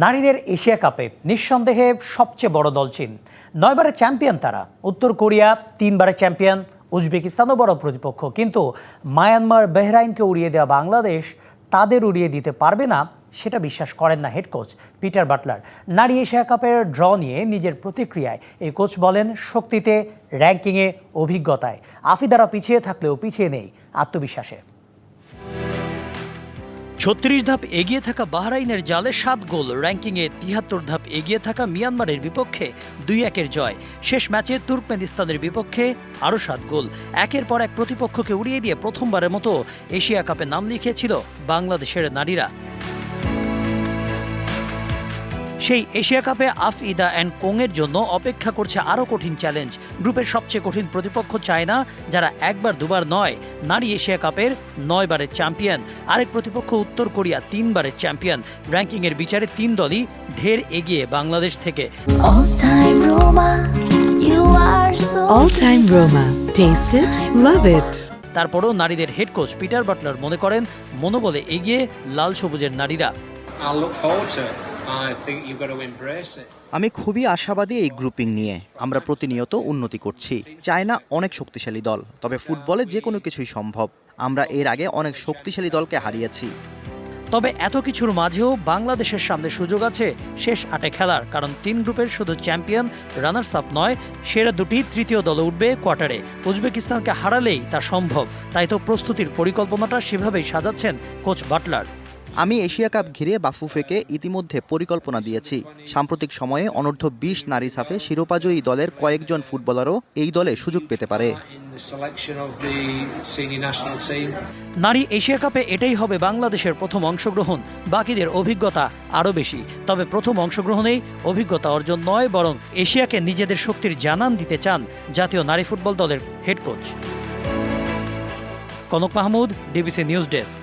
নারীদের এশিয়া কাপে নিঃসন্দেহে সবচেয়ে বড় দল চীন। 9 বারের চ্যাম্পিয়ন তারা। উত্তর কোরিয়া 3 বারের চ্যাম্পিয়ন, উজবেকিস্তানও বড় প্রতিপক্ষ। কিন্তু মায়ানমার, বাহরাইনকে উড়িয়ে দেওয়া বাংলাদেশ তাদের উড়িয়ে দিতে পারবে না, সেটা বিশ্বাস করেন না হেড কোচ পিটার বাটলার। নারী এশিয়া কাপের ড্র নিয়ে নিজের প্রতিক্রিয়ায় এই কোচ বলেন, শক্তিতে, র্যাঙ্কিংয়ে, অভিজ্ঞতায় আফিদারা পিছিয়ে থাকলেও পিছিয়ে নেই আত্মবিশ্বাসে। 36 ধাপ এগিয়ে থাকা বাহরাইনের জালে 7 গোল, র্যাঙ্কিংয়ে 73 ধাপ এগিয়ে থাকা মিয়ানমারের বিপক্ষে 2-1 জয়। শেষ ম্যাচে তুর্কমেনিস্তানের বিপক্ষে আরও 7 গোল। একের পর এক প্রতিপক্ষকে উড়িয়ে দিয়ে প্রথমবারের মতো এশিয়া কাপে নাম লিখিয়েছিল বাংলাদেশের নারীরা। সেই এশিয়া কাপে আফইদা অ্যান্ড কোংয়ের জন্য অপেক্ষা করছে আরও কঠিন চ্যালেঞ্জ। গ্রুপের সবচেয়ে কঠিন প্রতিপক্ষ চায়না, যারা একবার দুবার নয়, নারী এশিয়া কাপের 9 বারের চ্যাম্পিয়ন। আরেক প্রতিপক্ষ উত্তর কোরিয়া 3 বারের চ্যাম্পিয়ন। র্যাঙ্কিংয়ের বিচারে 3 দলই ঢের এগিয়ে বাংলাদেশ থেকে। তারপরও নারীদের হেড কোচ পিটার বাটলার মনে করেন, মনোবলে এগিয়ে লাল সবুজের নারীরা। আমি খুবই আশাবাদী এই গ্রুপিং নিয়ে। আমরা প্রতিনিয়ত উন্নতি করছি। চায়না অনেক শক্তিশালী দল, তবে ফুটবলে যে কোনো কিছুই সম্ভব। আমরা এর আগে অনেক শক্তিশালী দলকে হারিয়েছি। তবে এত কিছুর মাঝেও বাংলাদেশের সামনে সুযোগ আছে শেষ 8-এ খেলার। কারণ 3 গ্রুপের শুধু চ্যাম্পিয়ন, রানার্স আপ নয়, সেরা দুটি তৃতীয় দলে উঠবে কোয়ার্টারে। উজবেকিস্তানকে হারালেই তা সম্ভব। তাই তো প্রস্তুতির পরিকল্পনাটা সেভাবেই সাজাচ্ছেন কোচ বাটলার। আমি এশিয়া কাপ ঘিরে বাফুফেকে ইতিমধ্যে পরিকল্পনা দিয়েছি। সাম্প্রতিক সময়ে অনূর্ধ্ব 20 নারী সাফে শিরোপাজয়ী দলের কয়েকজন ফুটবলারও এই দলে সুযোগ পেতে পারে। নারী এশিয়া কাপে এটাই হবে বাংলাদেশের প্রথম অংশগ্রহণ। বাকিদের অভিজ্ঞতা আরও বেশি। তবে প্রথম অংশগ্রহণেই অভিজ্ঞতা অর্জন নয়, বরং এশিয়াকে নিজেদের শক্তির জানান দিতে চান জাতীয় নারী ফুটবল দলের head coach. Kanak Mahmud, DBC news desk.